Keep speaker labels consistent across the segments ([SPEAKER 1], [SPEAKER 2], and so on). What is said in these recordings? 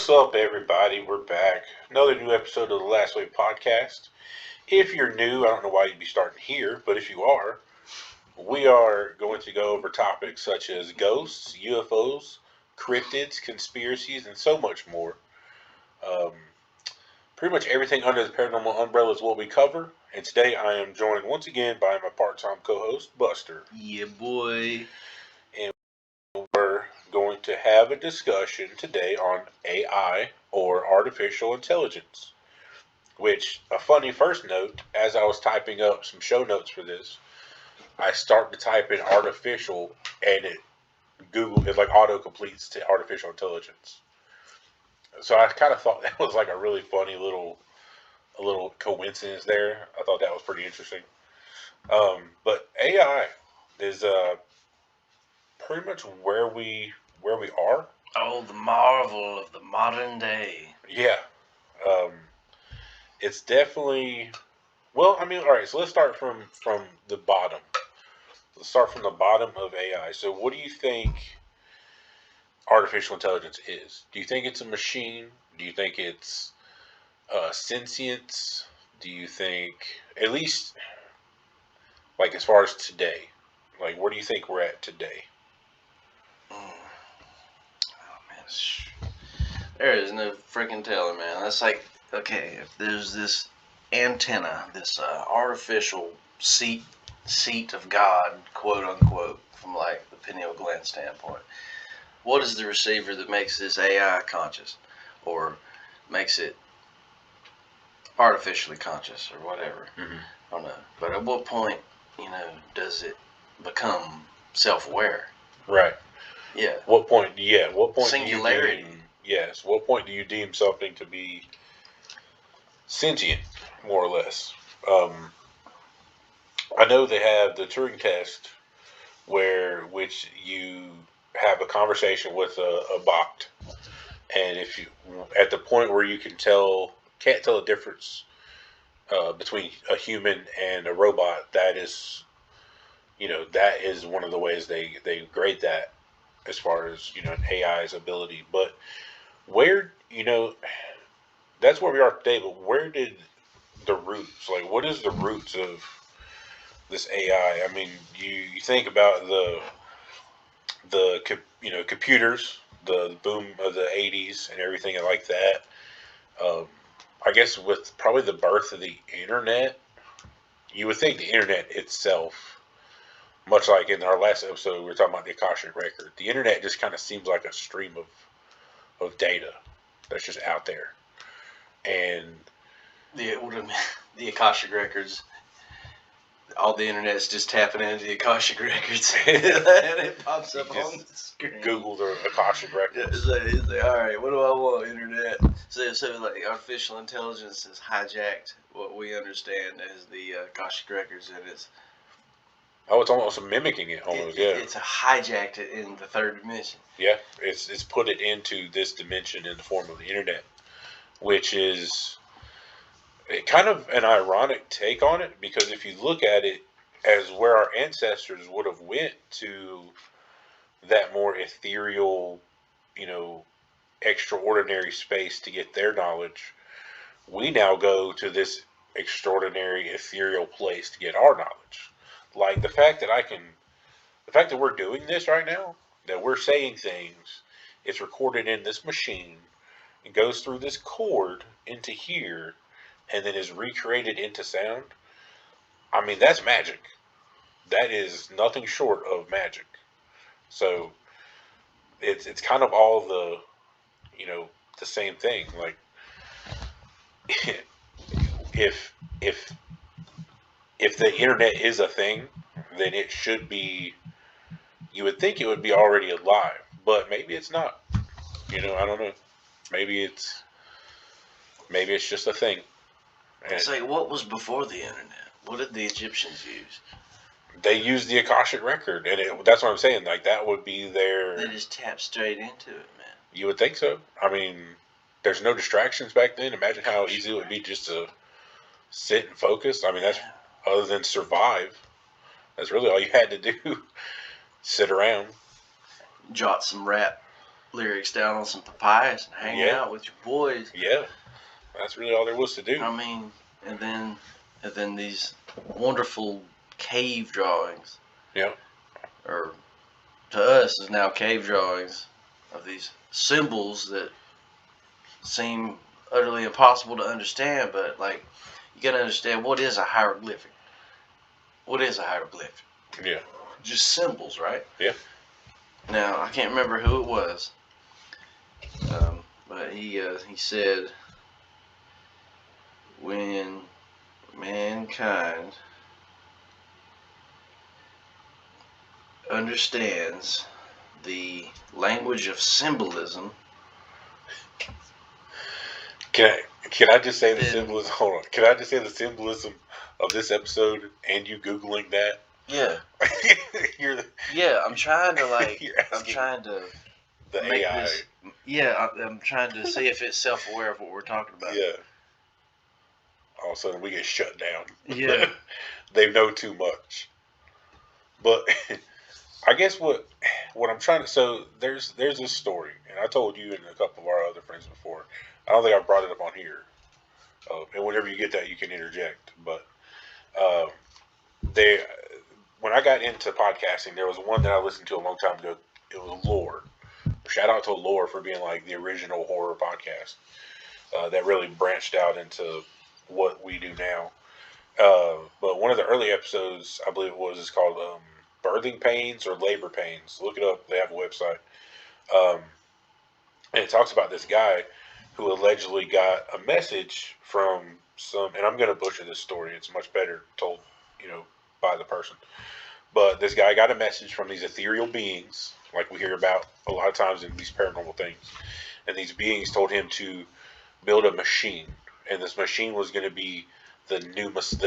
[SPEAKER 1] What's up, everybody? We're back. Another new episode of the Last Wave podcast. If you're new, I don't know why you'd be starting here, but if you are, we are going to go over topics such as ghosts, UFOs, cryptids, conspiracies, and so much more. Um, Pretty much everything under the paranormal umbrella is what we cover. And today I am joined once again by my part-time co-host, Buster.
[SPEAKER 2] Yeah, boy.
[SPEAKER 1] And we're going to have a discussion today on AI, or Artificial Intelligence. Which, a funny first note, as I was typing up some show notes for this, I start to type in artificial, and it like auto completes to artificial intelligence. So I kind of thought that was like a really funny a little coincidence there. I thought that was pretty interesting. But AI is pretty much where we are.
[SPEAKER 2] Oh, the marvel of the modern day.
[SPEAKER 1] Yeah. Um, it's definitely, well, I mean, all right. So let's start from the bottom. Let's start from the bottom of AI. So what do you think artificial intelligence is? Do you think it's a machine? Do you think it's sentience? Do you think, at least, like as far as today, like where do you think we're at today?
[SPEAKER 2] Oh, man. There is no freaking telling, man. That's like, okay, if there's this antenna, this artificial seat of God, quote unquote, from like the pineal gland standpoint, what is the receiver that makes this AI conscious or makes it artificially conscious or whatever?
[SPEAKER 1] Mm-hmm.
[SPEAKER 2] I don't know. But at what point, does it become self-aware?
[SPEAKER 1] Right.
[SPEAKER 2] Yeah.
[SPEAKER 1] What point? Yeah. What point?
[SPEAKER 2] Singularity.
[SPEAKER 1] Yes. What point do you deem something to be sentient, more or less? I know they have the Turing test, which you have a conversation with a bot, and if you at the point where you can't tell a difference between a human and a robot, that is one of the ways they grade that as far as an AI's ability. But where that's where we are today. But where did the roots, like what is the roots of this AI? I mean, you think about the computers, the boom of the '80s and everything like that. Um, I guess with probably the birth of the internet, you would think the internet itself, much like in our last episode, we were talking about the Akashic record. The internet just kind of seems like a stream of data that's just out there, and
[SPEAKER 2] The Akashic records. All the internet's just tapping into the Akashic records, and it pops up on the screen.
[SPEAKER 1] Google the Akashic records.
[SPEAKER 2] It's like, all right, what do I want, internet? So like artificial intelligence has hijacked what we understand as the Akashic records, and it's
[SPEAKER 1] almost mimicking it.
[SPEAKER 2] It's hijacked it in the third dimension.
[SPEAKER 1] Yeah, it's put it into this dimension in the form of the internet, which is kind of an ironic take on it, because if you look at it as where our ancestors would have went to that more ethereal, extraordinary space to get their knowledge, we now go to this extraordinary ethereal place to get our knowledge. Like the fact that we're doing this right now, that we're saying things, it's recorded in this machine, it goes through this cord into here, and then is recreated into sound. I mean, that's magic. That is nothing short of magic. So it's kind of all the same thing. Like if the internet is a thing, then it should be. You would think it would be already alive, but maybe it's not. I don't know. Maybe it's just a thing.
[SPEAKER 2] It's like, what was before the internet? What did the Egyptians use?
[SPEAKER 1] They used the Akashic record, and that's what I'm saying. Like that would be their.
[SPEAKER 2] They just tapped straight into it, man.
[SPEAKER 1] You would think so. I mean, there's no distractions back then. Imagine how easy it would be just to sit and focus. I mean, that's other than survive. That's really all you had to do. Sit around,
[SPEAKER 2] jot some rap lyrics down on some papayas and hang
[SPEAKER 1] Yeah.
[SPEAKER 2] out with your boys.
[SPEAKER 1] Yeah, that's really all there was to do.
[SPEAKER 2] I mean, and then these wonderful cave drawings.
[SPEAKER 1] Yeah.
[SPEAKER 2] Or to us is now cave drawings of these symbols that seem utterly impossible to understand, but like you gotta understand what is a hieroglyphic. What is a hieroglyphic?
[SPEAKER 1] Yeah.
[SPEAKER 2] Just symbols, right?
[SPEAKER 1] Yeah.
[SPEAKER 2] Now I can't remember who it was, but he said when mankind understands the language of symbolism.
[SPEAKER 1] Can I just say the
[SPEAKER 2] Then-
[SPEAKER 1] symbolism? Hold on. Can I just say the symbolism of this episode and you googling that?
[SPEAKER 2] Yeah,
[SPEAKER 1] You're
[SPEAKER 2] yeah. I'm trying to like.
[SPEAKER 1] You're
[SPEAKER 2] I'm
[SPEAKER 1] asking
[SPEAKER 2] trying to
[SPEAKER 1] the
[SPEAKER 2] make
[SPEAKER 1] AI.
[SPEAKER 2] this. Yeah, I'm trying to see if it's self-aware of what we're talking about.
[SPEAKER 1] Yeah. All of a sudden we get shut down.
[SPEAKER 2] Yeah.
[SPEAKER 1] They know too much. But I guess what I'm trying to, so there's this story, and I told you and a couple of our other friends before. I don't think I brought it up on here. And whenever you get that, you can interject. But they, when I got into podcasting, there was one that I listened to a long time ago. It was Lore. Shout out to Lore for being like the original horror podcast that really branched out into what we do now. But one of the early episodes, I believe it was, is called Birthing Pains or Labor Pains. Look it up. They have a website. And it talks about this guy who allegedly got a message from some, and I'm going to butcher this story. It's much better told, by the person. But this guy got a message from these ethereal beings, like we hear about a lot of times in these paranormal things. And these beings told him to build a machine, and this machine was going to be the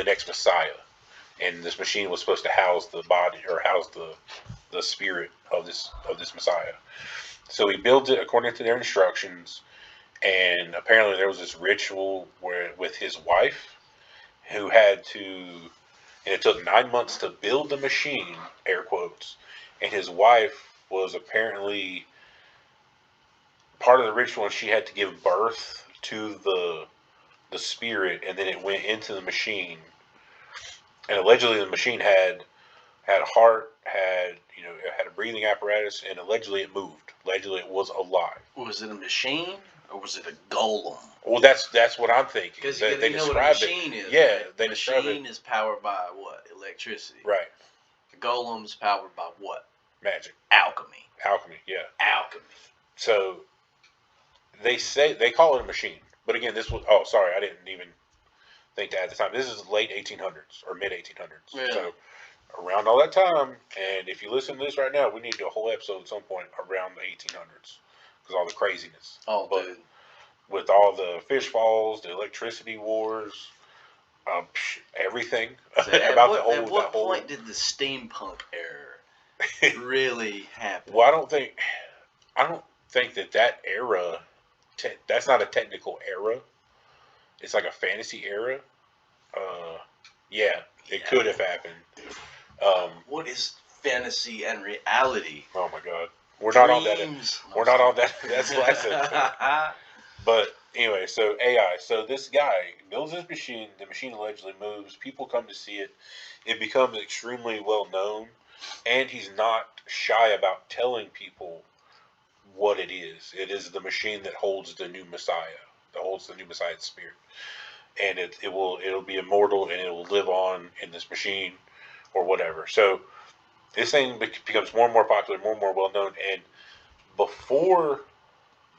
[SPEAKER 1] next Messiah, and this machine was supposed to house the body or house the spirit of this Messiah. So he builds it according to their instructions, and apparently there was this ritual with his wife, who had to, and it took 9 months to build the machine, air quotes, and his wife was apparently part of the ritual, and she had to give birth to the spirit, and then it went into the machine. And allegedly the machine had a heart, it had a breathing apparatus, and allegedly it moved. Allegedly it was alive.
[SPEAKER 2] Was it a machine or was it a golem?
[SPEAKER 1] Well, that's what I'm thinking.
[SPEAKER 2] Because
[SPEAKER 1] They
[SPEAKER 2] you know what a
[SPEAKER 1] described
[SPEAKER 2] machine
[SPEAKER 1] it.
[SPEAKER 2] is.
[SPEAKER 1] Yeah,
[SPEAKER 2] right?
[SPEAKER 1] they
[SPEAKER 2] A
[SPEAKER 1] describe
[SPEAKER 2] machine
[SPEAKER 1] it.
[SPEAKER 2] is powered by what? Electricity.
[SPEAKER 1] Right.
[SPEAKER 2] The golem's powered by what?
[SPEAKER 1] Magic.
[SPEAKER 2] Alchemy.
[SPEAKER 1] Alchemy, yeah.
[SPEAKER 2] Alchemy.
[SPEAKER 1] So they call it a machine. But again, this was, oh, sorry, I didn't even think that at the time. This is late 1800s or mid 1800s.
[SPEAKER 2] Yeah.
[SPEAKER 1] So around all that time, and if you listen to this right now, we need to do a whole episode at some point around the 1800s because all the craziness.
[SPEAKER 2] Oh,
[SPEAKER 1] but
[SPEAKER 2] dude.
[SPEAKER 1] with all the fish falls, the electricity wars, everything
[SPEAKER 2] At
[SPEAKER 1] about
[SPEAKER 2] what
[SPEAKER 1] the whole.
[SPEAKER 2] point did the steampunk era really happen?
[SPEAKER 1] Well, I don't think that era. That's not a technical era. It's like a fantasy era. Yeah, it could have happened.
[SPEAKER 2] What is fantasy and reality?
[SPEAKER 1] Oh my God, we're not on that.
[SPEAKER 2] Dreams.
[SPEAKER 1] We're not on that. That's the last episode. But anyway, so AI. So this guy builds this machine. The machine allegedly moves. People come to see it. It becomes extremely well known, and he's not shy about telling people what it is. It is the machine that holds the new Messiah. That holds the new Messiah's spirit, and it'll be immortal, and it will live on in this machine, or whatever. So this thing becomes more and more popular, more and more well known. And before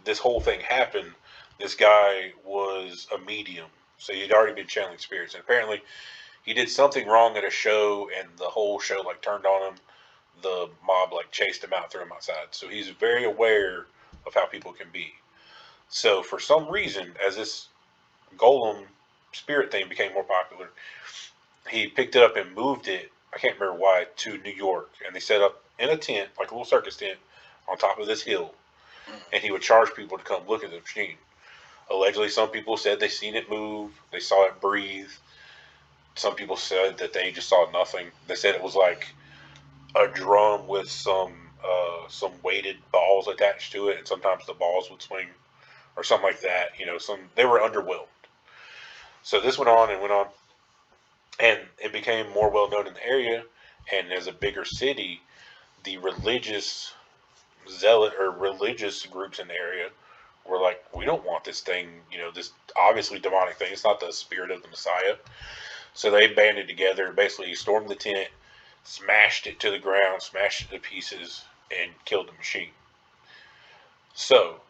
[SPEAKER 1] this whole thing happened, this guy was a medium, so he'd already been channeling spirits. And apparently, he did something wrong at a show, and the whole show turned on him. The mob chased him out, threw him outside. So he's very aware of how people can be. So for some reason, as this golem spirit thing became more popular, he picked it up and moved it, I can't remember why, to New York. And they set up in a tent, like a little circus tent, on top of this hill. And he would charge people to come look at the machine. Allegedly, some people said they seen it move, they saw it breathe. Some people said that they just saw nothing. They said it was like a drum with some some weighted balls attached to it, and sometimes the balls would swing or something like that. They were underwhelmed. So this went on and went on, and it became more well known in the area. And as a bigger city, the religious zealot or religious groups in the area were like, we don't want this thing, this obviously demonic thing. It's not the spirit of the Messiah. So they banded together, basically stormed the tent, smashed it to the ground, smashed it to pieces, and killed the machine. So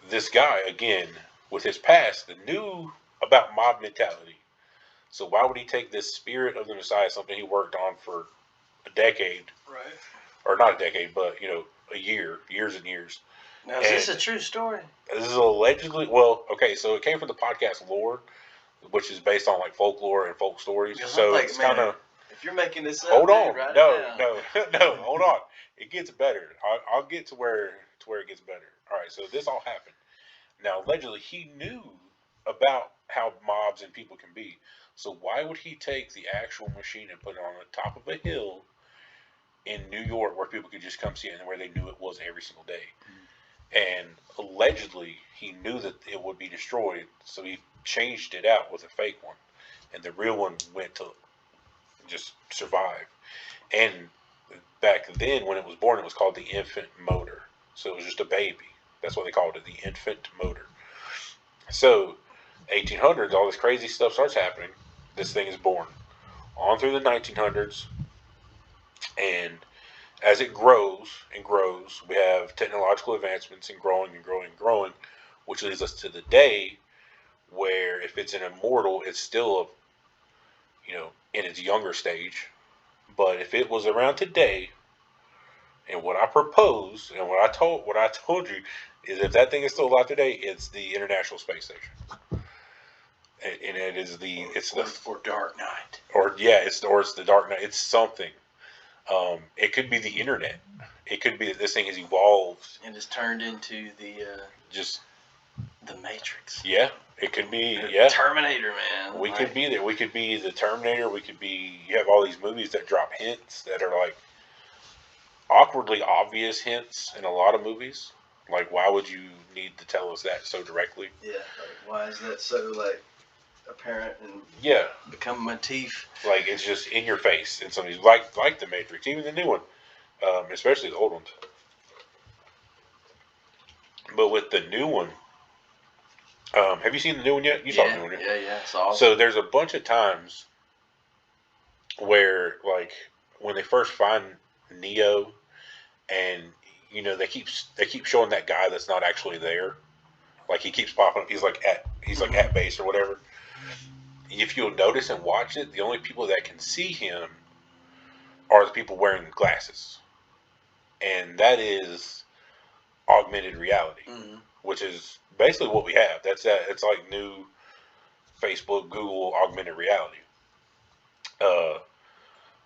[SPEAKER 1] this guy, again, with his past, knew about mob mentality. So why would he take this spirit of the Messiah, something he worked on for a decade,
[SPEAKER 2] Right.
[SPEAKER 1] or not a decade, but a years and years.
[SPEAKER 2] Now, is this a true story?
[SPEAKER 1] This is allegedly, well, okay, so it came from the podcast Lore, which is based on like folklore and folk stories. So it's kind of.
[SPEAKER 2] If you're making this up,
[SPEAKER 1] hold on,
[SPEAKER 2] write it
[SPEAKER 1] no, hold on. It gets better. I'll get to where it gets better. All right, so this all happened. Now, allegedly, he knew about how mobs and people can be. So why would he take the actual machine and put it on the top of a hill in New York where people could just come see it and where they knew it was every single day? And allegedly, he knew that it would be destroyed, so he changed it out with a fake one. And the real one went to just survive. And back then, when it was born, it was called the infant motor. So it was just a baby. That's what they called it, the infant motor. So, 1800s, all this crazy stuff starts happening. This thing is born. On through the 1900s, and as it grows and grows, we have technological advancements and growing and growing and growing, which leads us to the day where if it's an immortal, it's still in its younger stage. But if it was around today, and what I proposed and what I told you is if that thing is still alive today, it's the International Space Station. And it is
[SPEAKER 2] or Dark Knight.
[SPEAKER 1] It's the Dark Knight. It's something. It could be the internet. It could be that this thing has evolved
[SPEAKER 2] and has turned into the Matrix.
[SPEAKER 1] Yeah, it could be.
[SPEAKER 2] Terminator, man.
[SPEAKER 1] We could be there. We could be the Terminator. We could be. You have all these movies that drop hints that are like awkwardly obvious hints in a lot of movies. Like, why would you need to tell us that so directly?
[SPEAKER 2] Yeah. Like, why is that so apparent and become a motif?
[SPEAKER 1] Like, it's just in your face in some of these, like the Matrix, even the new one, especially the old ones. But with the new one, have you seen the new one yet? You saw the new one,
[SPEAKER 2] yeah. It's awesome.
[SPEAKER 1] So there's a bunch of times where, like, when they first find Neo, and they keep showing that guy that's not actually there. Like, he keeps popping up. He's like at base or whatever. If you'll notice and watch it, the only people that can see him are the people wearing glasses, and that is augmented reality, which is basically what we have. That's that. It's like new Facebook, Google augmented reality.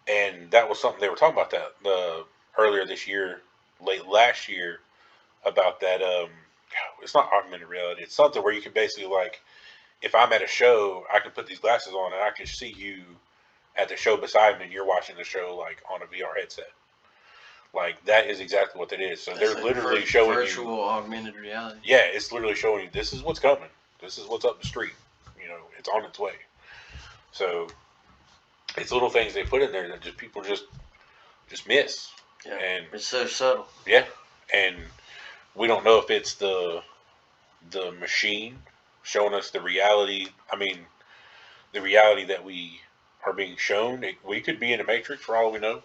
[SPEAKER 1] And that was something they were talking about that earlier this year, late last year, about that. It's not augmented reality. It's something where you can basically, like, if I'm at a show, I can put these glasses on and I can see you at the show beside me, and you're watching the show like on a VR headset. Like, that is exactly what that is. So they're literally showing
[SPEAKER 2] virtual augmented reality.
[SPEAKER 1] Yeah, it's literally showing you this is what's coming. This is what's up the street. It's on its way. So it's little things they put in there that just people just miss.
[SPEAKER 2] Yeah,
[SPEAKER 1] and
[SPEAKER 2] it's so subtle.
[SPEAKER 1] Yeah, and we don't know if it's the machine showing us the reality. I mean, the reality that we are being shown. We could be in a Matrix for all we know.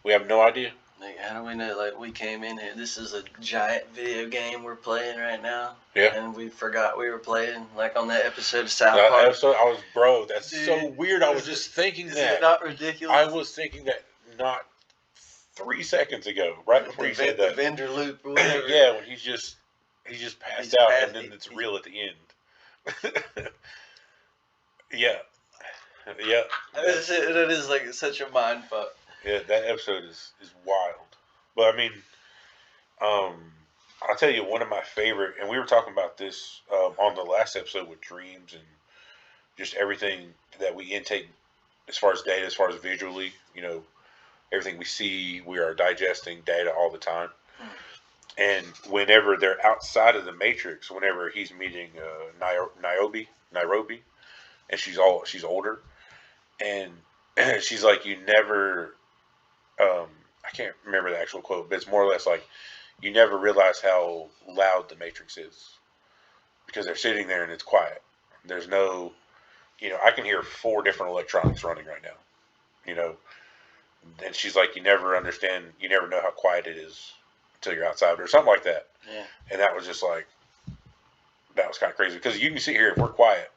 [SPEAKER 1] We have no idea.
[SPEAKER 2] Like, how do we know? Like, we came in here. This is a giant video game we're playing right now.
[SPEAKER 1] Yeah.
[SPEAKER 2] And we forgot we were playing, like on that episode of South Park.
[SPEAKER 1] Episode, that's Dude, so weird. I was just thinking that.
[SPEAKER 2] Is it not ridiculous?
[SPEAKER 1] I was thinking that not 3 seconds ago, right before you said that.
[SPEAKER 2] The vendor loop or whatever.
[SPEAKER 1] Yeah, when he's just passed out, and then it's real at the end. Yeah.
[SPEAKER 2] It is like such a mind fuck.
[SPEAKER 1] Yeah, that episode is wild. But I mean, I'll tell you one of my favorite, and we were talking about this on the last episode with dreams and just everything that we intake as far as data, as far as visually, everything we see, we are digesting data all the time. And whenever they're outside of the matrix, whenever he's meeting Nairobi, and she's older, and she's like, you never, I can't remember the actual quote, but it's more or less like, you never realize how loud the matrix is because they're sitting there and it's quiet. There's no, I can hear 4 different electronics running right now, and she's like, you never understand, you never know how quiet it is until you're outside or something like that.
[SPEAKER 2] Yeah.
[SPEAKER 1] And that was just like, that was kind of crazy because you can sit here, if we're quiet,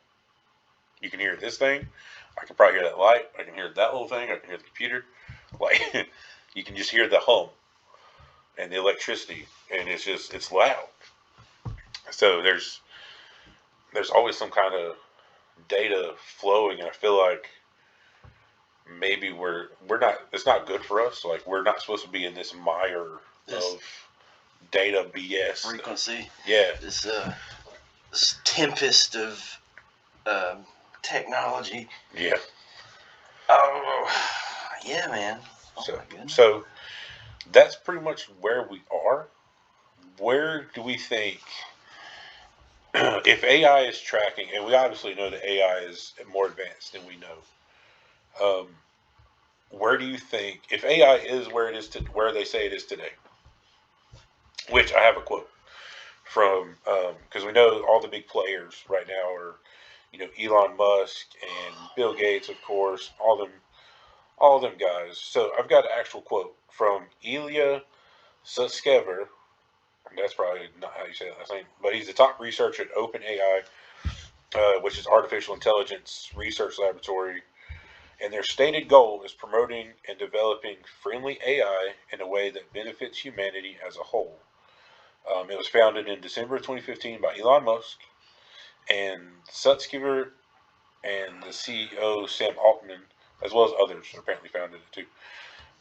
[SPEAKER 1] you can hear this thing. I can probably hear that light. I can hear that little thing. I can hear the computer. Like, you can just hear the hum and the electricity, and it's loud. So there's always some kind of data flowing, and I feel like maybe we're not. It's not good for us. Like, we're not supposed to be in this mire of data BS
[SPEAKER 2] frequency.
[SPEAKER 1] Yeah.
[SPEAKER 2] This tempest of technology.
[SPEAKER 1] Yeah.
[SPEAKER 2] Oh, yeah, man. Oh, my goodness.
[SPEAKER 1] So that's pretty much where we are. Where do we think, if AI is tracking, and we obviously know that AI is more advanced than we know, where do you think, if AI is where it is where they say it is today, which I have a quote from, because we know all the big players right now are, Elon Musk and Bill Gates, of course, all of them guys. So I've got an actual quote from Ilya Sutskever. That's probably not how you say that last name, but he's the top researcher at OpenAI, which is Artificial Intelligence Research Laboratory. And their stated goal is promoting and developing friendly AI in a way that benefits humanity as a whole. It was founded in December of 2015 by Elon Musk, and Sutskever and the CEO Sam Altman, as well as others, apparently founded it too.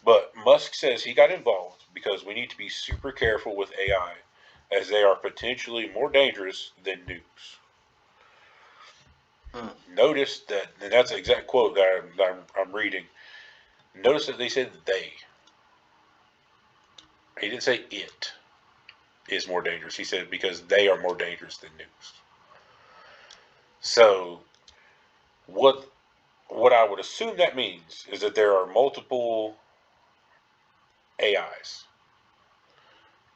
[SPEAKER 1] But Musk says he got involved because we need to be super careful with AI, as they are potentially more dangerous than nukes. Notice that, and that's the exact quote that I'm reading. Notice that they said they. He didn't say it is more dangerous. He said because they are more dangerous than nukes. So, what I would assume that means is that there are multiple AIs.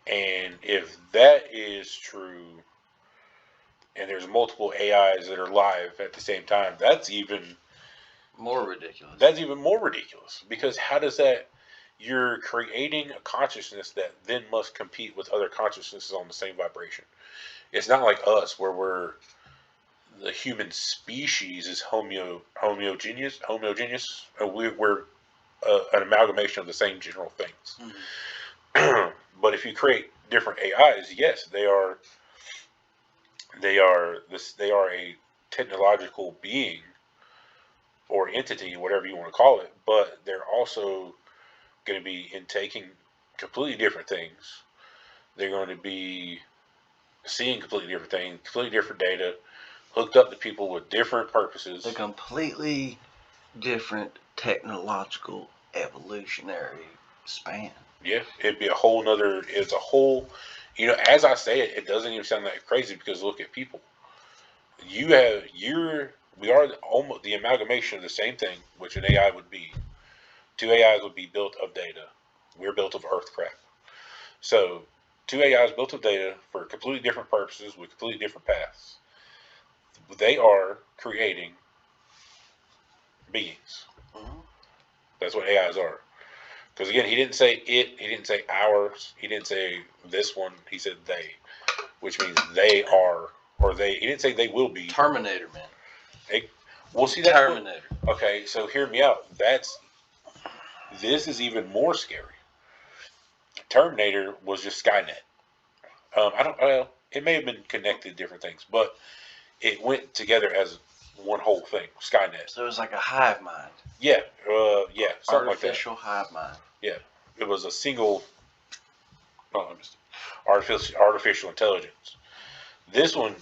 [SPEAKER 1] And if that is true, and there's multiple AIs that are live at the same time, that's even
[SPEAKER 2] more ridiculous.
[SPEAKER 1] That's even more ridiculous, because how does that? You're creating a consciousness that then must compete with other consciousnesses on the same vibration. It's not like us, where the human species is homogeneous. We're an amalgamation of the same general things. Mm-hmm. But if you create different AIs, yes, they are a technological being or entity, whatever you want to call it, but they're also going to be intaking completely different things. They're going to be seeing completely different things, completely different data, hooked up to people with different purposes.
[SPEAKER 2] A completely different technological evolutionary span.
[SPEAKER 1] Yeah, it'd be it's a whole, as I say it, it doesn't even sound that crazy, because look at people. We are almost the amalgamation of the same thing, which an AI would be. 2 AIs would be built of data. We're built of earth crap. So 2 AIs built of data for completely different purposes with completely different paths. They are creating beings. Mm-hmm. That's what AIs are. Because again, he didn't say it, he didn't say ours, he didn't say this one, he said they, which means they are, or he didn't say they will be.
[SPEAKER 2] Terminator, man.
[SPEAKER 1] We'll see that.
[SPEAKER 2] Terminator.
[SPEAKER 1] Okay, so hear me out. This is even more scary. Terminator was just Skynet. It may have been connected to different things, but it went together as one whole thing, Skynet.
[SPEAKER 2] So it was like a hive mind.
[SPEAKER 1] Yeah, something
[SPEAKER 2] artificial
[SPEAKER 1] like that.
[SPEAKER 2] Hive mind.
[SPEAKER 1] Yeah, it was a single artificial intelligence. This one,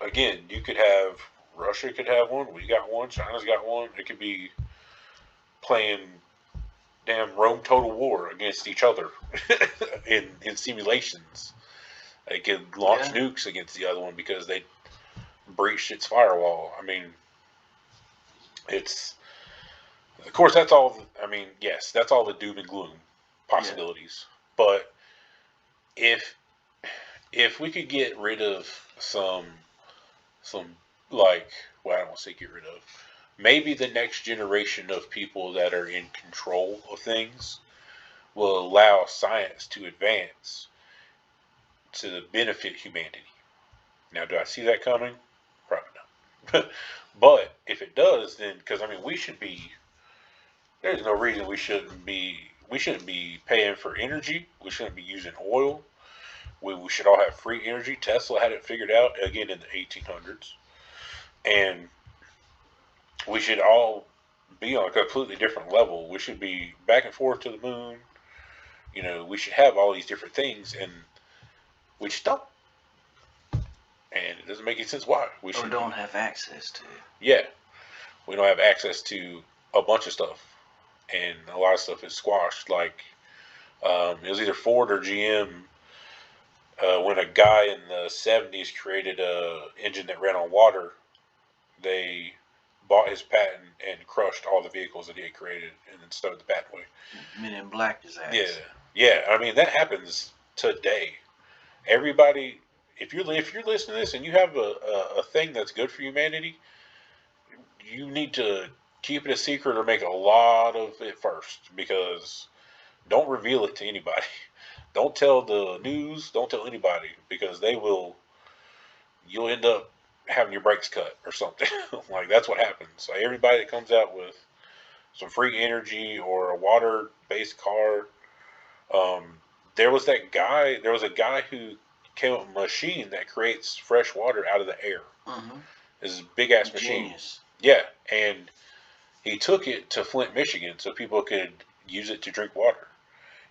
[SPEAKER 1] again, you could have, Russia could have one, we got one, China's got one. It could be playing damn Rome total war against each other in simulations. They could launch nukes against the other one because they breached its firewall. I mean, it's of course that's all. I mean, yes, that's all the doom and gloom possibilities. Yeah. But if we could get rid of some like, well, I don't want to say get rid of. Maybe the next generation of people that are in control of things will allow science to advance to benefit humanity. Now, do I see that coming? Probably not. But if it does, then because I mean, we should be. There's no reason we shouldn't be. We shouldn't be paying for energy. We shouldn't be using oil. We should all have free energy. Tesla had it figured out again in the 1800s, and we should all be on a completely different level. We should be back and forth to the moon. You know, we should have all these different things, and we just don't. And it doesn't make any sense why.
[SPEAKER 2] We don't have access to.
[SPEAKER 1] Yeah. We don't have access to a bunch of stuff. And a lot of stuff is squashed. Like, it was either Ford or GM when a guy in the 70s created a engine that ran on water. They bought his patent and crushed all the vehicles that he had created and then stowed the patent away.
[SPEAKER 2] Men in Black his ass.
[SPEAKER 1] Yeah. Yeah. I mean, that happens today. Everybody... If you're listening to this and you have a thing that's good for humanity, you need to keep it a secret or make a lot of it first, because don't reveal it to anybody. Don't tell the news. Don't tell anybody, because you'll end up having your brakes cut or something. Like, that's what happens. Like, everybody that comes out with some free energy or a water-based car, there was a guy who came up with a machine that creates fresh water out of the air. Mm-hmm. It's a big ass machine.
[SPEAKER 2] Genius.
[SPEAKER 1] Yeah, and he took it to Flint, Michigan, so people could use it to drink water.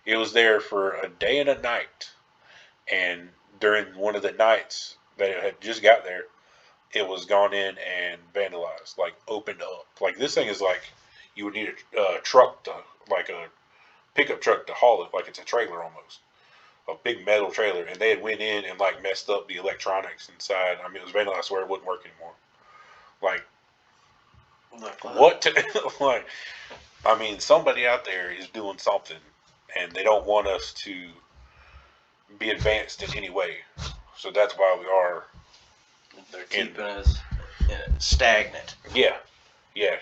[SPEAKER 1] It was there for a day and a night, and during one of the nights that it had just got there, it was gone in and vandalized, like opened up. Like, this thing is like you would need a truck like a pickup truck to haul it, like it's a trailer almost. A big metal trailer, and they had went in and like messed up the electronics inside. I mean, it was vandalized where it wouldn't work anymore. Like, what? Like, I mean, somebody out there is doing something, and they don't want us to be advanced in any way. So that's why we are.
[SPEAKER 2] They're keeping us stagnant.
[SPEAKER 1] Yeah,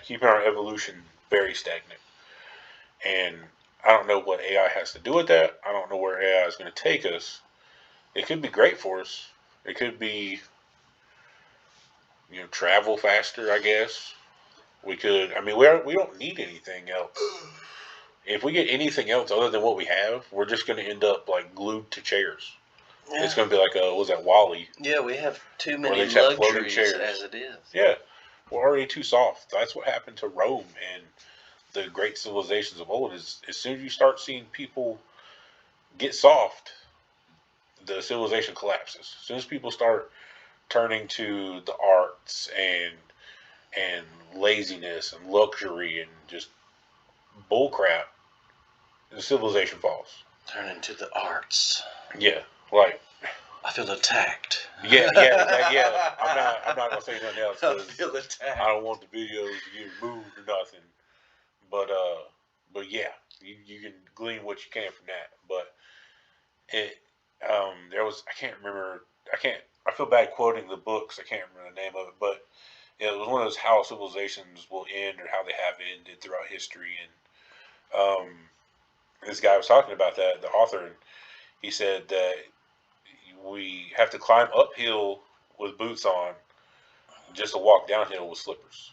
[SPEAKER 1] keeping our evolution very stagnant, and I don't know what AI has to do with that. I don't know where AI is going to take us. It could be great for us. It could be, travel faster, I guess. We could, I mean, we don't need anything else. If we get anything else other than what we have, we're just going to end up like glued to chairs. Yeah. It's going to be like what was that, WALL-E?
[SPEAKER 2] Yeah, we have too many luxuries as it is.
[SPEAKER 1] Yeah, we're already too soft. That's what happened to Rome and the great civilizations of old. Is as soon as you start seeing people get soft, the civilization collapses. As soon as people start turning to the arts and laziness and luxury and just bullcrap, the civilization falls.
[SPEAKER 2] Turning to the arts.
[SPEAKER 1] Yeah, like,
[SPEAKER 2] I feel attacked.
[SPEAKER 1] Yeah. I'm not gonna say nothing else.
[SPEAKER 2] I feel attacked.
[SPEAKER 1] I don't want the videos to get removed or nothing. But yeah, you can glean what you can from that. But there was, I feel bad quoting the books. I can't remember the name of it, but it was one of those how civilizations will end or how they have ended throughout history. And this guy was talking about that, the author, and he said that we have to climb uphill with boots on just to walk downhill with slippers.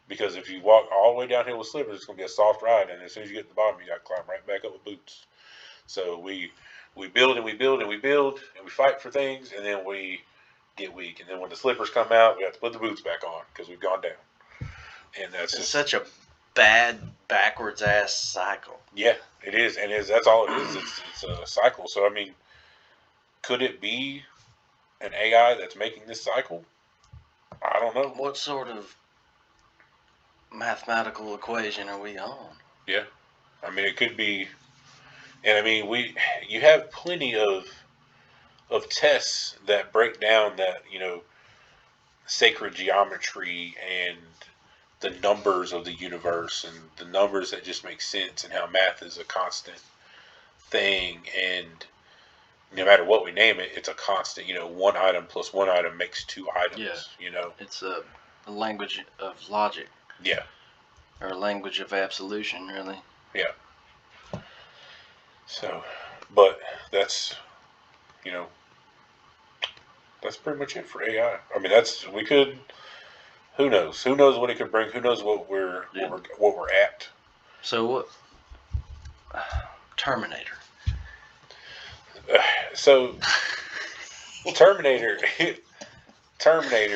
[SPEAKER 1] Because if you walk all the way downhill with slippers, it's going to be a soft ride, and as soon as you get to the bottom, you got to climb right back up with boots. So we build and we build and we build, and we fight for things, and then we get weak. And then when the slippers come out, we have to put the boots back on because we've gone down. And that's just
[SPEAKER 2] such a bad, backwards-ass cycle.
[SPEAKER 1] Yeah, it is. And that's all it is. It's a cycle. So, I mean, could it be an AI that's making this cycle? I don't know.
[SPEAKER 2] What sort of mathematical equation are we on?
[SPEAKER 1] Yeah. I mean, it could be, and I mean, you have plenty of tests that break down that sacred geometry and the numbers of the universe and the numbers that just make sense and how math is a constant thing and no matter what we name it, it's a constant. One item plus one item makes two items.
[SPEAKER 2] Yeah. It's a language of logic.
[SPEAKER 1] Yeah.
[SPEAKER 2] Or a language of absolution, really.
[SPEAKER 1] Yeah. So, but that's that's pretty much it for AI. I mean, we could. Who knows? Who knows what it could bring? Who knows what we're at?
[SPEAKER 2] So what? Terminator.
[SPEAKER 1] So Terminator,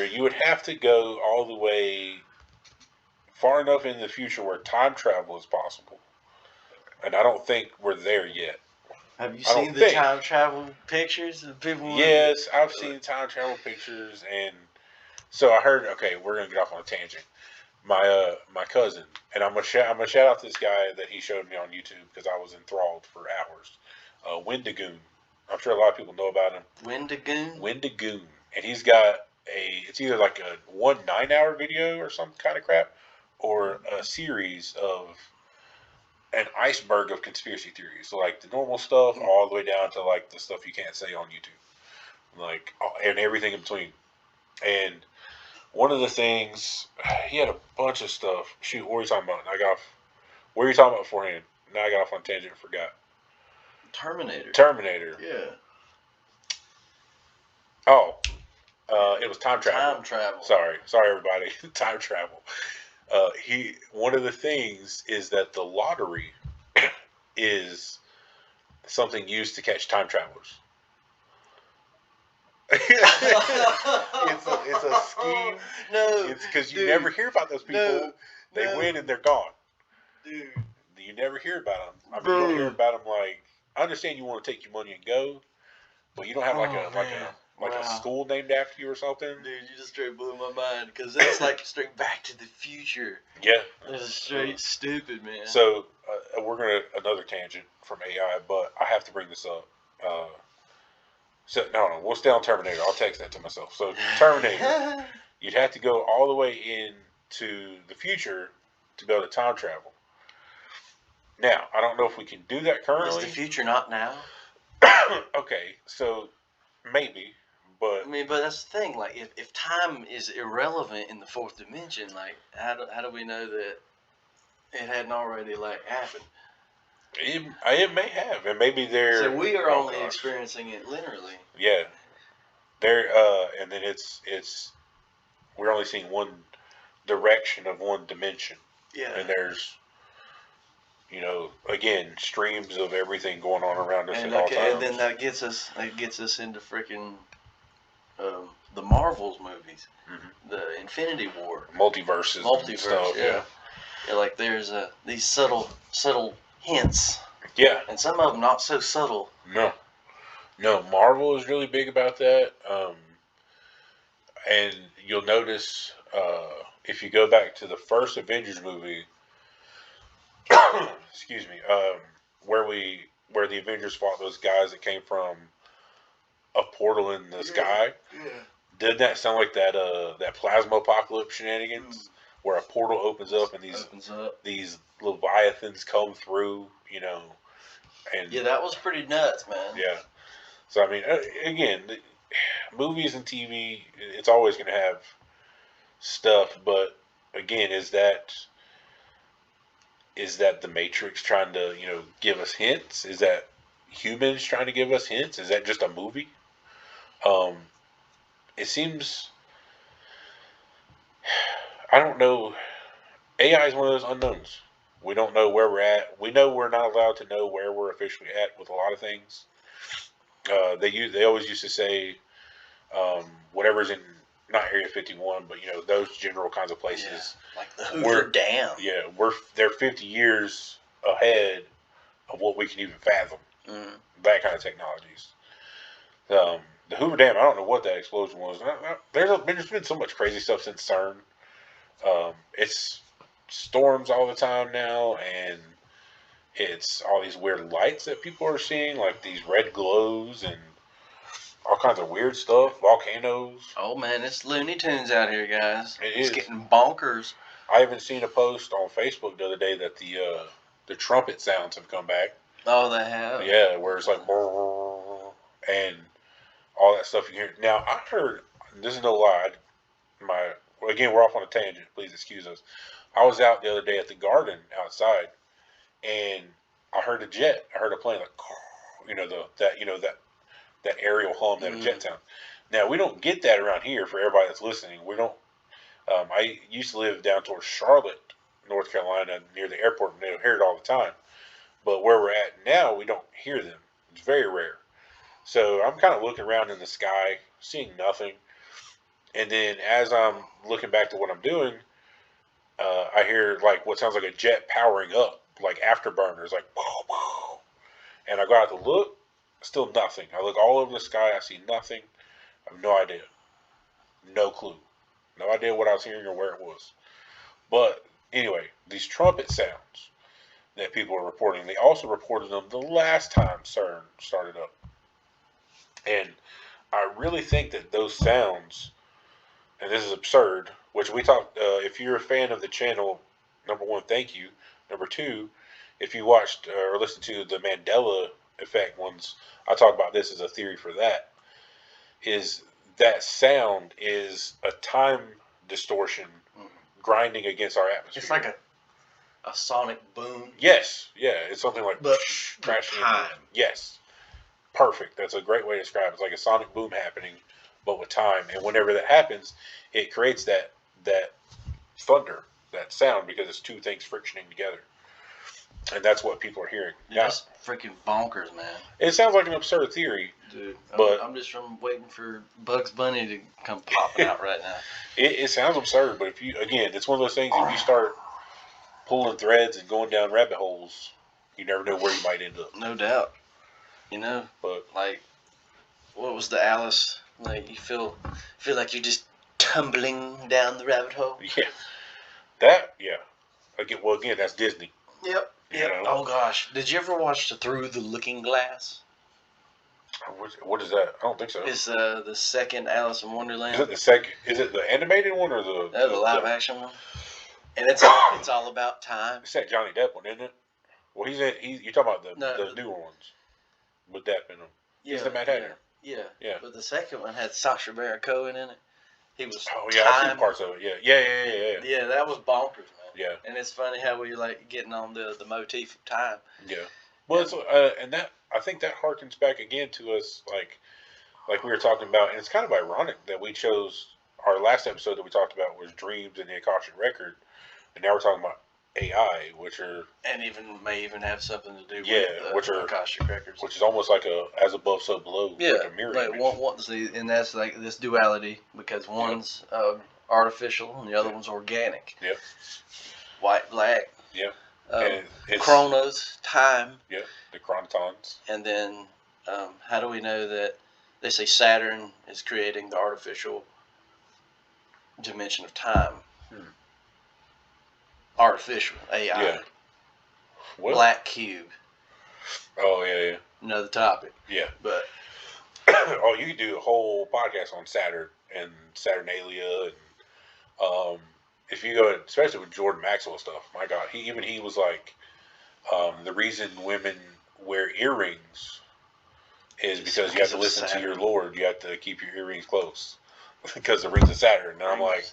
[SPEAKER 1] you would have to go all the way far enough in the future where time travel is possible, and I don't think we're there yet.
[SPEAKER 2] Have you seen the time travel pictures of people?
[SPEAKER 1] Yes, I've seen time travel pictures, and so I heard. Okay, we're gonna get off on a tangent. My cousin, and I'm gonna shout out this guy that he showed me on YouTube because I was enthralled for hours. Wendigoon. I'm sure a lot of people know about him. Wendigoon, and he's got it's either like a 9-hour video or some kind of crap, or a series of an iceberg of conspiracy theories. So like the normal stuff, all the way down to like the stuff you can't say on YouTube, like and everything in between. And one of the things, he had a bunch of stuff. Shoot, what were you talking about? What were you talking about beforehand? Now I got off on tangent and forgot. Terminator.
[SPEAKER 2] Yeah.
[SPEAKER 1] Oh, it was time travel.
[SPEAKER 2] Time travel.
[SPEAKER 1] Sorry, everybody. Time travel. One of the things is that the lottery is something used to catch time travelers. It's a scheme.
[SPEAKER 2] No,
[SPEAKER 1] it's because you never hear about those people. They win and they're gone.
[SPEAKER 2] Dude,
[SPEAKER 1] you never hear about them. I mean, you don't hear about them like. I understand you want to take your money and go, but you don't have a school named after you or something.
[SPEAKER 2] Dude, you just straight blew my mind because that's like straight Back to the Future.
[SPEAKER 1] Yeah,
[SPEAKER 2] it's straight stupid, man.
[SPEAKER 1] So we're gonna another tangent from AI, but I have to bring this up. So no, we'll stay on Terminator. I'll text that to myself. So Terminator, you'd have to go all the way into the future to go to time travel. Now, I don't know if we can do that currently.
[SPEAKER 2] Is the future not now?
[SPEAKER 1] Okay, so maybe, but...
[SPEAKER 2] I mean, but that's the thing. Like, if time is irrelevant in the fourth dimension, like, how do we know that it hadn't already, like, happened?
[SPEAKER 1] It may have, and maybe they're...
[SPEAKER 2] So we are only experiencing it literally.
[SPEAKER 1] Yeah. And then it's... We're only seeing one direction of one dimension.
[SPEAKER 2] Yeah.
[SPEAKER 1] And there's... again, streams of everything going on around us at all times.
[SPEAKER 2] And then that gets us into freaking the Marvels movies, the Infinity War,
[SPEAKER 1] multiverses, and stuff. Yeah,
[SPEAKER 2] like there's these subtle hints.
[SPEAKER 1] Yeah,
[SPEAKER 2] and some of them not so subtle.
[SPEAKER 1] No, Marvel is really big about that. And you'll notice if you go back to the first Avengers movie. Excuse me. Where the Avengers fought those guys that came from a portal in the sky.
[SPEAKER 2] Yeah.
[SPEAKER 1] Didn't that sound like that plasma apocalypse shenanigans where a portal opens up and these leviathans come through, and
[SPEAKER 2] yeah, that was pretty nuts, man.
[SPEAKER 1] Yeah. So I mean, again, movies and TV, it's always going to have stuff, but again, is that the Matrix trying to, give us hints? Is that humans trying to give us hints? Is that just a movie? It seems, I don't know. AI is one of those unknowns. We don't know where we're at. We know we're not allowed to know where we're officially at with a lot of things. They always used to say, whatever's in, not Area 51, but those general kinds of places.
[SPEAKER 2] Yeah, like the Hoover Dam.
[SPEAKER 1] Yeah, they're 50 years ahead of what we can even fathom. That kind of technologies. The Hoover Dam, I don't know what that explosion was. There's been so much crazy stuff since CERN. It's storms all the time now, and It's all these weird lights that people are seeing, like these red glows and all kinds of weird stuff, volcanoes.
[SPEAKER 2] Oh man, it's Looney Tunes out here, guys.
[SPEAKER 1] It
[SPEAKER 2] It's
[SPEAKER 1] is.
[SPEAKER 2] getting bonkers.
[SPEAKER 1] I even seen a post on Facebook the other day that the trumpet sounds have come back.
[SPEAKER 2] Oh, they have.
[SPEAKER 1] Yeah, where it's like and all that stuff you hear. Now I heard, this is no lie. Again, we're off on a tangent. Please excuse us. I was out the other day at the garden outside, and I heard a jet. I heard a plane like, that aerial hum that a jet sound. Now we don't get that around here. For everybody that's listening, we don't. I used to live down towards Charlotte, North Carolina, near the airport, and they hear it all the time. But where we're at now, we don't hear them. It's very rare. So I'm kind of looking around in the sky, seeing nothing. And then as I'm looking back to what I'm doing, I hear like what sounds like a jet powering up, like afterburners, like whoa, whoa. And I go out to look, still nothing. I look all over the sky, I see nothing. I have no idea. No clue. No idea what I was hearing or where it was. But anyway, these trumpet sounds that people are reporting, they also reported them the last time CERN started up. And I really think that those sounds, and this is absurd, which we talked, if you're a fan of the channel, number one, thank you. Number two, if you watched or listened to the Mandela effect ones, I talk about this as a theory for that, is that sound is a time distortion grinding against our atmosphere.
[SPEAKER 2] It's like a sonic boom.
[SPEAKER 1] Yes, yeah, it's something like
[SPEAKER 2] but
[SPEAKER 1] crashing.
[SPEAKER 2] Time.
[SPEAKER 1] Yes, perfect. That's a great way to describe it. It's like a sonic boom happening, but with time. And whenever that happens, it creates that thunder, that sound, because it's two things frictioning together. And that's what people are hearing.
[SPEAKER 2] Yeah, that's freaking bonkers, man.
[SPEAKER 1] It sounds like an absurd theory.
[SPEAKER 2] Dude,
[SPEAKER 1] but
[SPEAKER 2] I'm just waiting for Bugs Bunny to come popping out right now.
[SPEAKER 1] It sounds absurd, but if you, again, it's one of those things, if you start pulling threads and going down rabbit holes, you never know where you might end up.
[SPEAKER 2] No doubt.
[SPEAKER 1] But
[SPEAKER 2] like, what was the Alice? Like, you feel like you're just tumbling down the rabbit hole.
[SPEAKER 1] Yeah. Again, that's Disney.
[SPEAKER 2] Yep.
[SPEAKER 1] Yep.
[SPEAKER 2] Oh gosh, did you ever watch Through the Looking Glass?
[SPEAKER 1] What is that? I don't think so.
[SPEAKER 2] It's the second Alice in Wonderland.
[SPEAKER 1] Is it the second? Is it the animated one or
[SPEAKER 2] the live action one? And it's all about time.
[SPEAKER 1] It's that Johnny Depp one, isn't it? Well, you're talking about the newer ones with Depp in them.
[SPEAKER 2] Yeah,
[SPEAKER 1] he's the Mad Hatter.
[SPEAKER 2] Yeah.
[SPEAKER 1] Yeah.
[SPEAKER 2] But the second one had Sacha Baron Cohen in it. He was.
[SPEAKER 1] Oh yeah, I've seen parts of it. Yeah.
[SPEAKER 2] Yeah, that was bonkers, man.
[SPEAKER 1] Yeah.
[SPEAKER 2] And it's funny how we like getting on the motif of time.
[SPEAKER 1] Yeah. Well, it's, and that, I think that harkens back again to us, like we were talking about, and it's kind of ironic that we chose our last episode that we talked about was dreams and the Akashic record, and now we're talking about AI,
[SPEAKER 2] and may even have something to do
[SPEAKER 1] with
[SPEAKER 2] Akashic records,
[SPEAKER 1] which is almost like a as above so below, like a mirror image.
[SPEAKER 2] And that's like this duality, because one's artificial and the other one's organic.
[SPEAKER 1] Yep.
[SPEAKER 2] White, black.
[SPEAKER 1] Yep.
[SPEAKER 2] Chronos, time.
[SPEAKER 1] Yep. The chronotons.
[SPEAKER 2] And then, how do we know that? They say Saturn is creating the artificial dimension of time. Artificial AI.
[SPEAKER 1] Yeah. What?
[SPEAKER 2] Black cube.
[SPEAKER 1] Oh yeah.
[SPEAKER 2] Another topic.
[SPEAKER 1] Yeah.
[SPEAKER 2] But
[SPEAKER 1] you could do a whole podcast on Saturn and Saturnalia, and if you go, especially with Jordan Maxwell stuff, my God, he was like, the reason women wear earrings is because you have to listen to your Lord. You have to keep your earrings close because the rings of Saturn. And I'm like,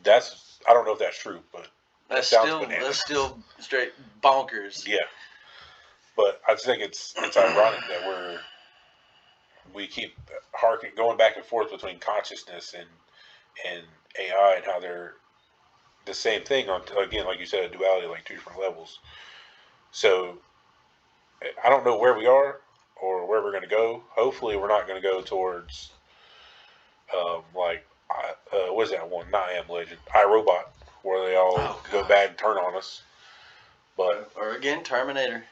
[SPEAKER 1] I don't know if that's true, but
[SPEAKER 2] that's still straight bonkers.
[SPEAKER 1] Yeah. But I just think it's ironic that we keep going back and forth between consciousness and AI, and how they're the same thing on, again, like you said, a duality, like two different levels. So I don't know where we are or where we're going to go. Hopefully we're not going to go towards what is that one? Not I Am Legend, iRobot, where they all go bad and turn on us. But
[SPEAKER 2] or again, Terminator.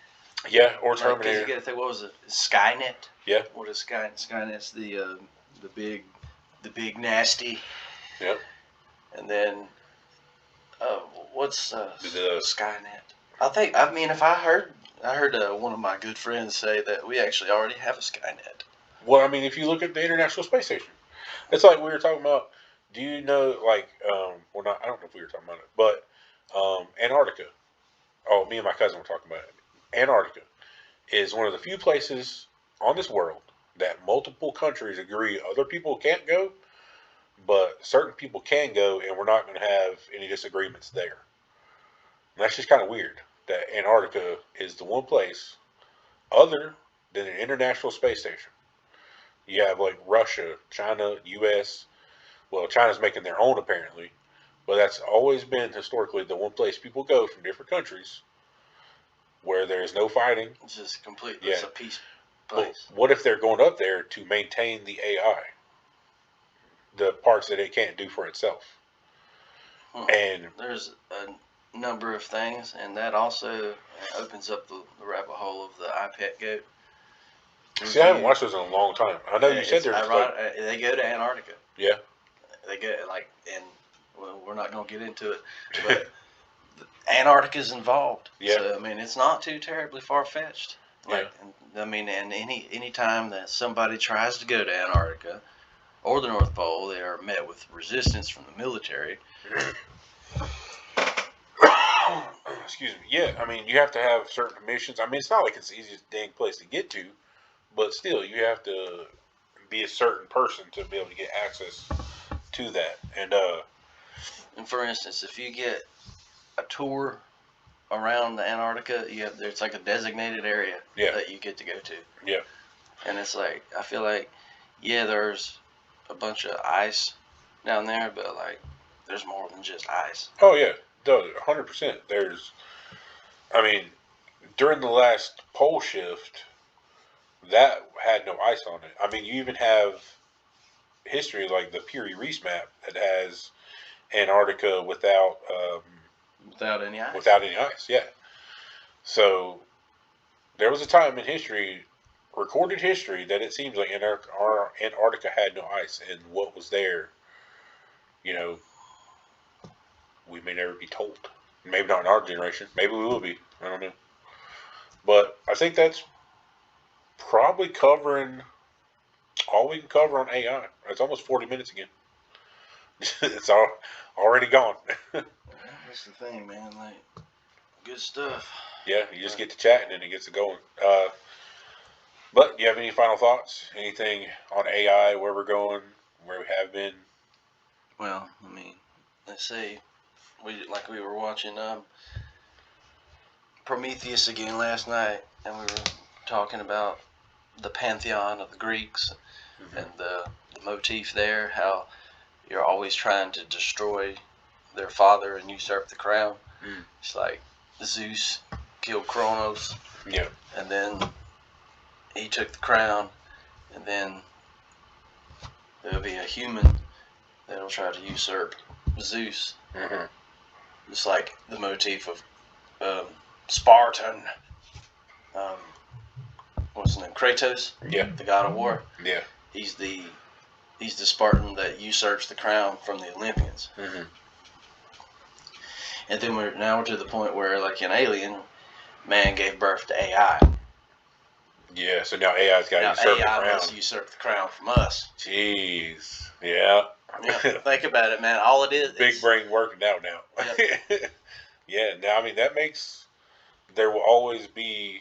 [SPEAKER 1] Yeah, or Terminator.
[SPEAKER 2] You got to think, what was it? Skynet.
[SPEAKER 1] Yeah.
[SPEAKER 2] What is Skynet? Skynet's the big nasty.
[SPEAKER 1] Yep.
[SPEAKER 2] And then what's Skynet? I mean, if I heard I heard one of my good friends say that we actually already have a Skynet.
[SPEAKER 1] Well, I mean, if you look at the International Space Station, it's like we were talking about. Do you know, like, well, not, I don't know if we were talking about it, but Antarctica. Oh, me and my cousin were talking about it. Antarctica is one of the few places on this world that multiple countries agree other people can't go, but certain people can go, and we're not going to have any disagreements there. And that's just kind of weird that Antarctica is the one place other than an International Space Station. You have like Russia, China, U.S. Well, China's making their own apparently, but that's always been historically the one place people go from different countries where there's no fighting.
[SPEAKER 2] It's just complete.
[SPEAKER 1] Yeah.
[SPEAKER 2] It's a peace
[SPEAKER 1] Well,
[SPEAKER 2] place.
[SPEAKER 1] what if they're going up there to maintain the AI, the parts that it can't do for itself? And
[SPEAKER 2] there's a number of things, and that also opens up the rabbit hole of the iPad goat.
[SPEAKER 1] see, I haven't watched those in a long time. I know you said there's
[SPEAKER 2] ironic. They go to Antarctica.
[SPEAKER 1] Yeah.
[SPEAKER 2] They go and well, we're not going to get into it, but Antarctica's involved.
[SPEAKER 1] Yeah.
[SPEAKER 2] So I mean, it's not too terribly far fetched. Like,
[SPEAKER 1] Yeah.
[SPEAKER 2] I mean, and any time that somebody tries to go to Antarctica or the North Pole, they are met with resistance from the military.
[SPEAKER 1] Excuse me. Yeah, I mean, you have to have certain missions. I mean, it's not like it's the easiest dang place to get to, but still, you have to be a certain person to be able to get access to that.
[SPEAKER 2] And for instance, if you get a tour around the Antarctica, there's like a designated area that you get to go to.
[SPEAKER 1] Yeah.
[SPEAKER 2] And it's like, I feel like, there's a bunch of ice down there, but like, there's more than just ice.
[SPEAKER 1] Oh yeah, 100%. I mean, during the last pole shift, that had no ice on it. I mean, you even have history like the Piri Reis map that has Antarctica without
[SPEAKER 2] any ice.
[SPEAKER 1] Without any ice, yeah. So there was a time in history, recorded history, that it seems like Antarctica had no ice, and what was there, we may never be told. Maybe not in our generation. Maybe we will be. I don't know. But I think that's probably covering all we can cover on AI. It's almost 40 minutes again. It's already gone.
[SPEAKER 2] That's the thing, man. Like, good stuff.
[SPEAKER 1] Yeah, you just get to chatting and it gets it going. But do you have any final thoughts? Anything on AI, where we're going, where we have been?
[SPEAKER 2] Well, I mean, let's see. We were watching Prometheus again last night, and we were talking about the pantheon of the Greeks and the motif there, how you're always trying to destroy their father and usurp the crown. It's like Zeus killed Kronos, and then he took the crown, and then there'll be a human that'll try to usurp Zeus. It's like the motif of Spartan. What's his name? Kratos.
[SPEAKER 1] Yeah.
[SPEAKER 2] The god of war.
[SPEAKER 1] Yeah.
[SPEAKER 2] He's the Spartan that usurps the crown from the Olympians. And then we're to the point where, like in Alien, man gave birth to AI.
[SPEAKER 1] Yeah, so now AI's got to usurp the crown.
[SPEAKER 2] AI must usurp the crown from us.
[SPEAKER 1] Jeez. Yeah.
[SPEAKER 2] Think about it, man. All it is.
[SPEAKER 1] Big brain working out now.
[SPEAKER 2] Yep.
[SPEAKER 1] Yeah, now, I mean, that makes, there will always be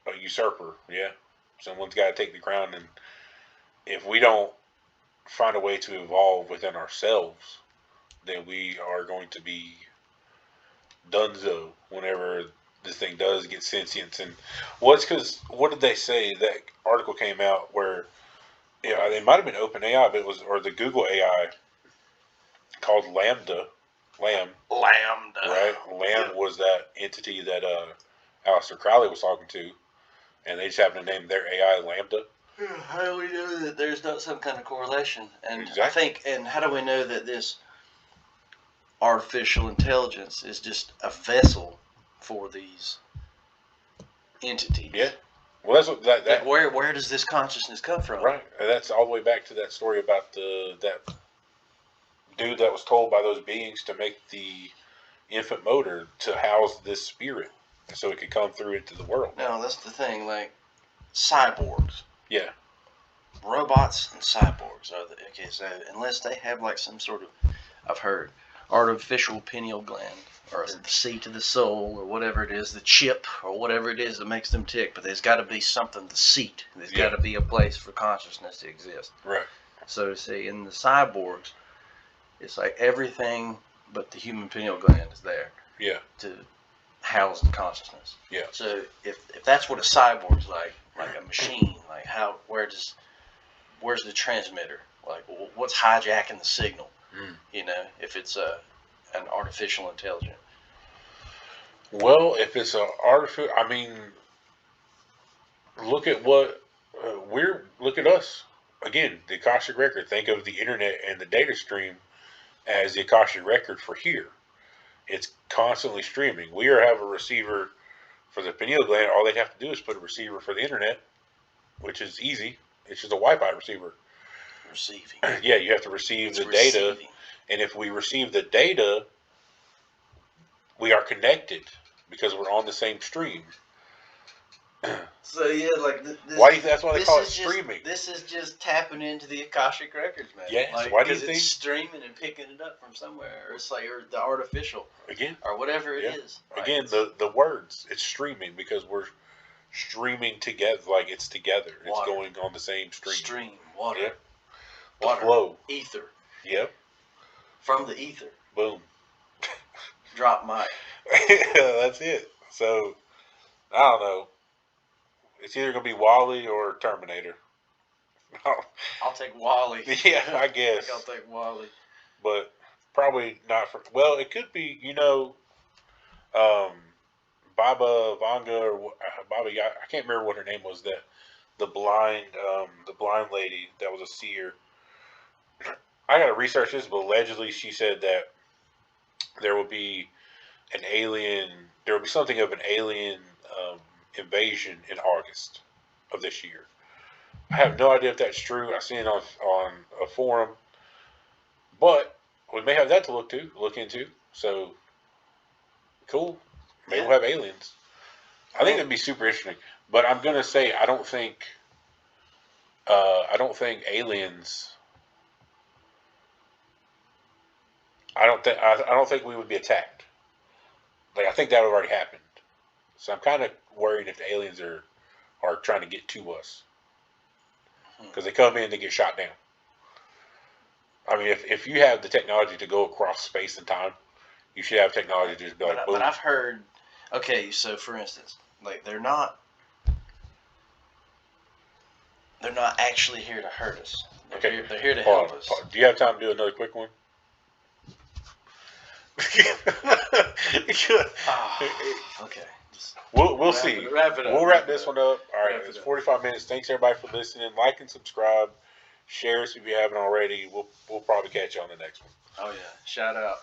[SPEAKER 1] a usurper. Yeah. Someone's got to take the crown, and if we don't find a way to evolve within ourselves, then we are going to be donezo whenever this thing does get sentience. And it's because, what did they say? That article came out where, it might have been OpenAI, but it was, or the Google AI called Lambda. Lamb. Right? Lamb was that entity that Aleister Crowley was talking to, and they just happened to name their AI Lambda.
[SPEAKER 2] How do we know that there's not some kind of correlation? And
[SPEAKER 1] Exactly.
[SPEAKER 2] I think, and how do we know that this artificial intelligence is just a vessel for these entities?
[SPEAKER 1] Yeah. Well, that's what that
[SPEAKER 2] like where does this consciousness come from?
[SPEAKER 1] Right. And that's all the way back to that story about that dude that was told by those beings to make the infant motor to house this spirit. so it could come through into the world.
[SPEAKER 2] No, that's the thing. Like cyborgs.
[SPEAKER 1] Yeah.
[SPEAKER 2] Robots and cyborgs are the okay. So unless they have like some sort of, I've heard, artificial pineal gland or the seat of the soul or whatever it is, the chip or whatever it is that makes them tick. But there's got to be something, the seat. There's got to be a place for consciousness to exist.
[SPEAKER 1] Right.
[SPEAKER 2] So see, in the cyborgs, it's like everything but the human pineal gland is there.
[SPEAKER 1] Yeah.
[SPEAKER 2] To house the consciousness.
[SPEAKER 1] Yeah.
[SPEAKER 2] So if that's what a cyborg's like a machine, like where's the transmitter? Like what's hijacking the signal? You know, if it's an artificial intelligence.
[SPEAKER 1] Well, if it's an artificial, I mean, look at what look at us. Again, the Akashic Record. Think of the internet and the data stream as the Akashic Record for here. It's constantly streaming. We have a receiver for the pineal gland. All they'd have to do is put a receiver for the internet, which is easy. It's just a Wi-Fi receiver.
[SPEAKER 2] Receiving.
[SPEAKER 1] Yeah, you have to receive the data. And if we receive the data, we are connected because we're on the same stream.
[SPEAKER 2] So yeah, like
[SPEAKER 1] why do you think that's why they call it streaming?
[SPEAKER 2] This is just tapping into the Akashic Records, man.
[SPEAKER 1] Yes.
[SPEAKER 2] Like,
[SPEAKER 1] why do you think
[SPEAKER 2] it's streaming and picking it up from somewhere, or it's like or the artificial
[SPEAKER 1] again
[SPEAKER 2] or whatever it is.
[SPEAKER 1] Again, the words it's streaming because we're streaming together, like it's together. Water. It's going on the same stream.
[SPEAKER 2] Stream water.
[SPEAKER 1] Yeah.
[SPEAKER 2] Water.
[SPEAKER 1] Flow.
[SPEAKER 2] Ether.
[SPEAKER 1] Yep.
[SPEAKER 2] From the ether.
[SPEAKER 1] Boom.
[SPEAKER 2] Drop mic.
[SPEAKER 1] That's it. So I don't know. It's either gonna be Wall-E or Terminator.
[SPEAKER 2] I'll take Wall-E.
[SPEAKER 1] Yeah, I guess.
[SPEAKER 2] I'll take Wall-E.
[SPEAKER 1] But probably not for. Well, it could be. You know, Baba Vanga or Baba. I can't remember what her name was. The blind lady that was a seer. I gotta research this, but allegedly she said that there will be an alien. There will be something of an alien invasion in August of this year. I have no idea if that's true. I've seen it on a forum, but we may have that to look into. So cool. Maybe we'll have aliens. I think that'd be super interesting. But I'm gonna say I don't think aliens. I don't think we would be attacked. Like I think that already happened. So I'm kind of worried if the aliens are trying to get to us because they come in, they get shot down. I mean, if you have the technology to go across space and time, you should have technology to just be like, boom.
[SPEAKER 2] But I've heard. Okay, so for instance, like they're not actually here to hurt us. They're here to help us.
[SPEAKER 1] Do you have time to do another quick one?
[SPEAKER 2] Okay.
[SPEAKER 1] We'll see.
[SPEAKER 2] Wrap it up.
[SPEAKER 1] We'll wrap this one up. All right, it's 45 minutes. Thanks everybody for listening. Like and subscribe. Share us if you haven't already. We'll probably catch you on the next one.
[SPEAKER 2] Oh yeah. Shout out.